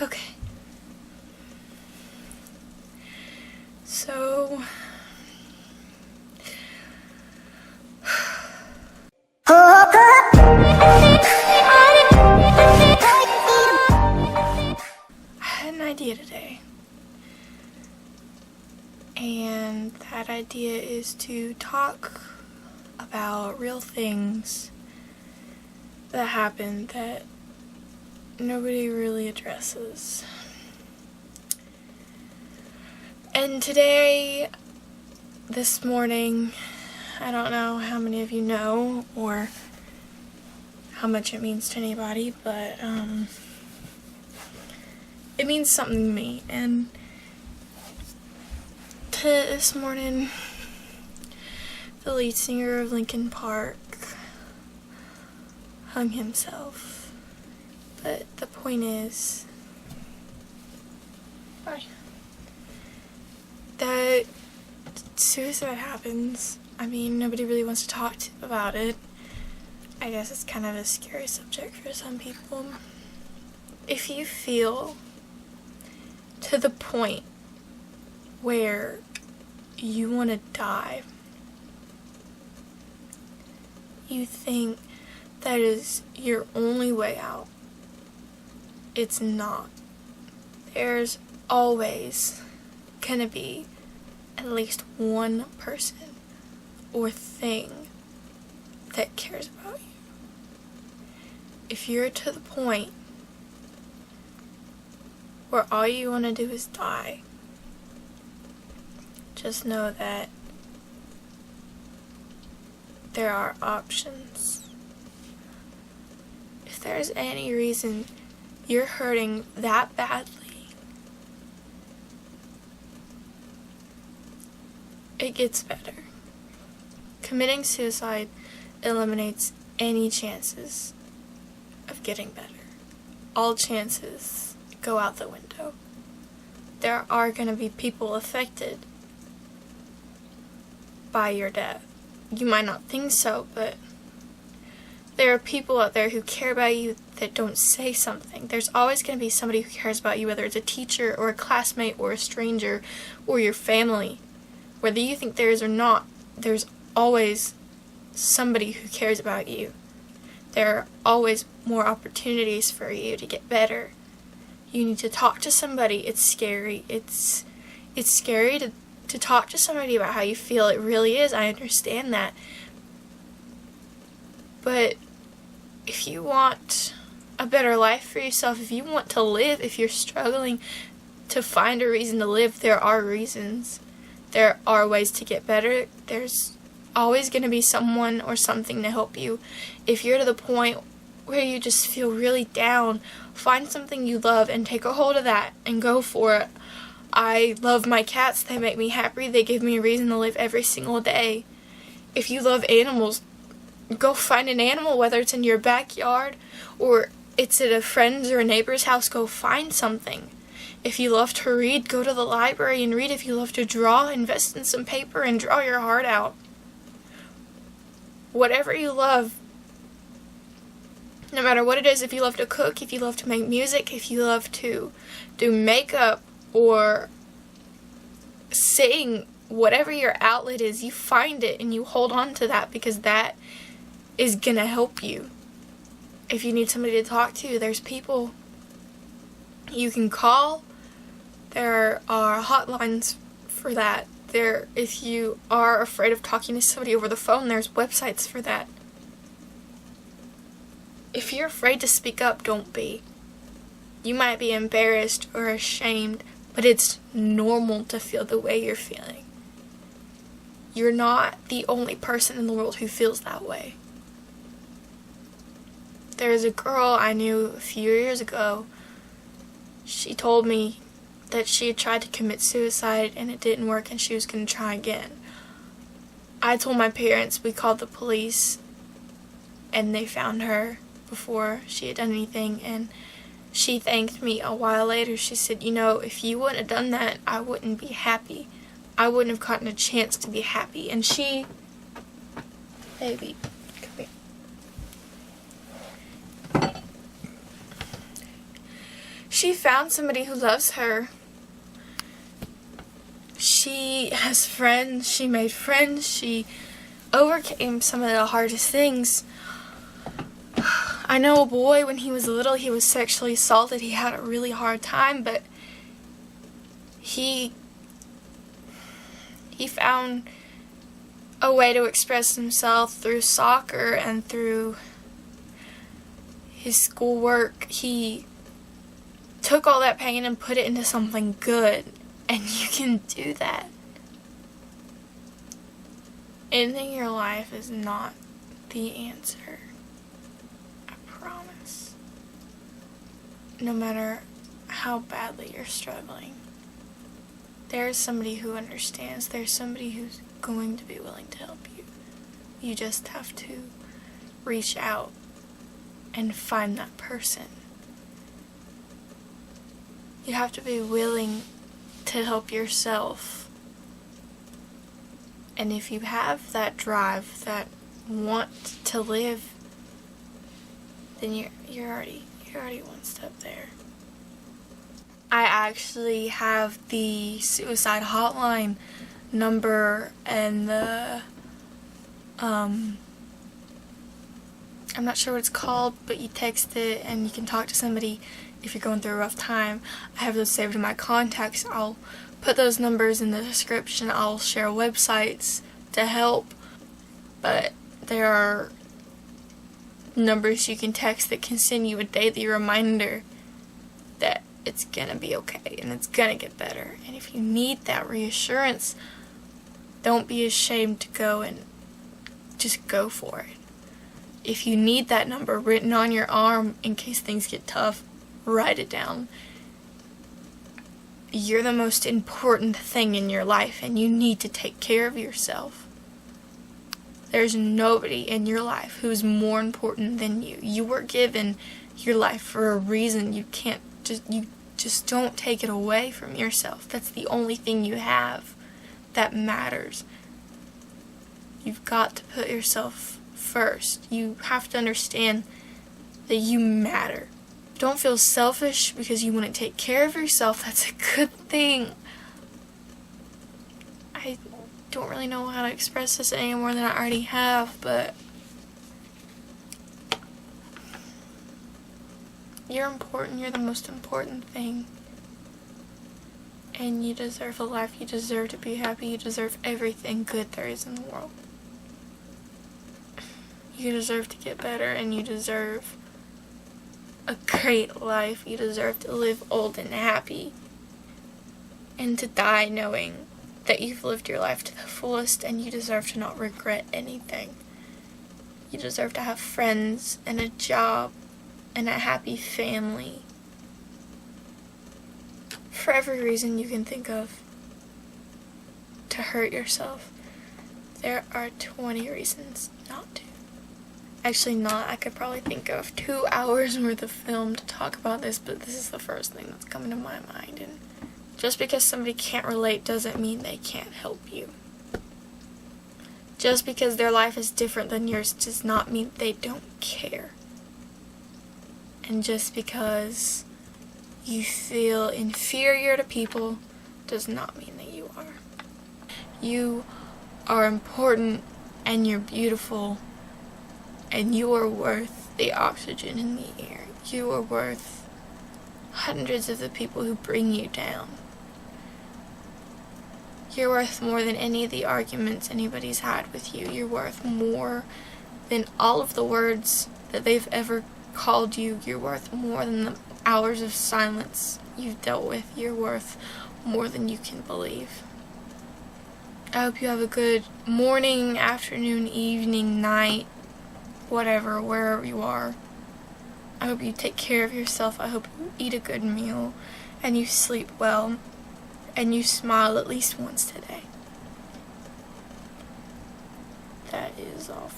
Okay. So... I had an idea today. And that idea is to talk about real things that happen that nobody really addresses. And today, this morning, I don't know how many of you know or how much it means to anybody, but it means something to me. And this morning, the lead singer of Linkin Park hung himself. But the point is that suicide happens. I mean, nobody really wants to talk about it. I guess it's kind of a scary subject for some people. If you feel to the point where you want to die, you think that is your only way out, it's not. There's always gonna be at least one person or thing that cares about you. If you're to the point where all you want to do is die, just know that there are options. If there's any reason you're hurting that badly, it gets better. Committing suicide eliminates any chances of getting better. All chances go out the window. There are going to be people affected by your death. You might not think so, but there are people out there who care about you that don't say something. There's always going to be somebody who cares about you, whether it's a teacher or a classmate or a stranger or your family. Whether you think there is or not, there's always somebody who cares about you. There are always more opportunities for you to get better. You need to talk to somebody. It's scary. It's scary to talk to somebody about how you feel. It really is. I understand that. But if you want a better life for yourself, if you want to live, if you're struggling to find a reason to live, there are reasons. There are ways to get better. There's always going to be someone or something to help you. If you're to the point where you just feel really down, find something you love and take a hold of that and go for it. I love my cats. They make me happy. They give me a reason to live every single day. If you love animals, go find an animal, whether it's in your backyard or it's at a friend's or a neighbor's house. Go find something. If you love to read, go to the library and read. If you love to draw, invest in some paper and draw your heart out. Whatever you love, no matter what it is, if you love to cook, if you love to make music, if you love to do makeup or sing, whatever your outlet is, you find it and you hold on to that, because that is gonna help you. If you need somebody to talk to, there's people you can call. There are hotlines for that. If you are afraid of talking to somebody over the phone, there's websites for that. If you're afraid to speak up, don't be. You might be embarrassed or ashamed, but it's normal to feel the way you're feeling. You're not the only person in the world who feels that way. There's a girl I knew a few years ago. She told me that she had tried to commit suicide and it didn't work and she was going to try again. I told my parents, we called the police, and they found her before she had done anything, and she thanked me a while later. She said, you know, if you wouldn't have done that, I wouldn't be happy. I wouldn't have gotten a chance to be happy. And she, baby, come here. She found somebody who loves her. She has friends. She made friends. She overcame some of the hardest things. I know a boy, when he was little, he was sexually assaulted. He had a really hard time, but he found a way to express himself through soccer and through his schoolwork. He took all that pain and put it into something good, and you can do that. Ending your life is not the answer. I promise. No matter how badly you're struggling, there's somebody who understands. There's somebody who's going to be willing to help you. You just have to reach out and find that person. You have to be willing to help yourself. And if you have that drive, that want to live, then you're already one step there. I actually have the suicide hotline number and the I'm not sure what it's called, but you text it and you can talk to somebody if you're going through a rough time. I have those saved in my contacts. I'll put those numbers in the description. I'll share websites to help, but there are numbers you can text that can send you a daily reminder that it's gonna be okay and it's gonna get better. And if you need that reassurance, don't be ashamed to go and just go for it. If you need that number written on your arm in case things get tough, write it down. You're the most important thing in your life, and you need to take care of yourself. There's nobody in your life who's more important than you. You were given your life for a reason. You just don't take it away from yourself. That's the only thing you have that matters. You've got to put yourself first. You have to understand that you matter. Don't feel selfish because you want to take care of yourself. That's a good thing. I don't really know how to express this any more than I already have, but you're important. You're the most important thing. And you deserve a life. You deserve to be happy. You deserve everything good there is in the world. You deserve to get better, and you deserve a great life. You deserve to live old and happy, and to die knowing that you've lived your life to the fullest, and you deserve to not regret anything. You deserve to have friends and a job and a happy family. For every reason you can think of to hurt yourself, there are 20 reasons not to. Actually not. I could probably think of 2 hours worth of film to talk about this, but this is the first thing that's coming to my mind. And just because somebody can't relate doesn't mean they can't help you. Just because their life is different than yours does not mean they don't care. And just because you feel inferior to people does not mean that you are. You are important, and you're beautiful, and you are worth the oxygen in the air. You are worth hundreds of the people who bring you down. You're worth more than any of the arguments anybody's had with you. You're worth more than all of the words that they've ever called you. You're worth more than the hours of silence you've dealt with. You're worth more than you can believe. I hope you have a good morning, afternoon, evening, night, whatever, wherever you are. I hope you take care of yourself. I hope you eat a good meal and you sleep well and you smile at least once today. That is all.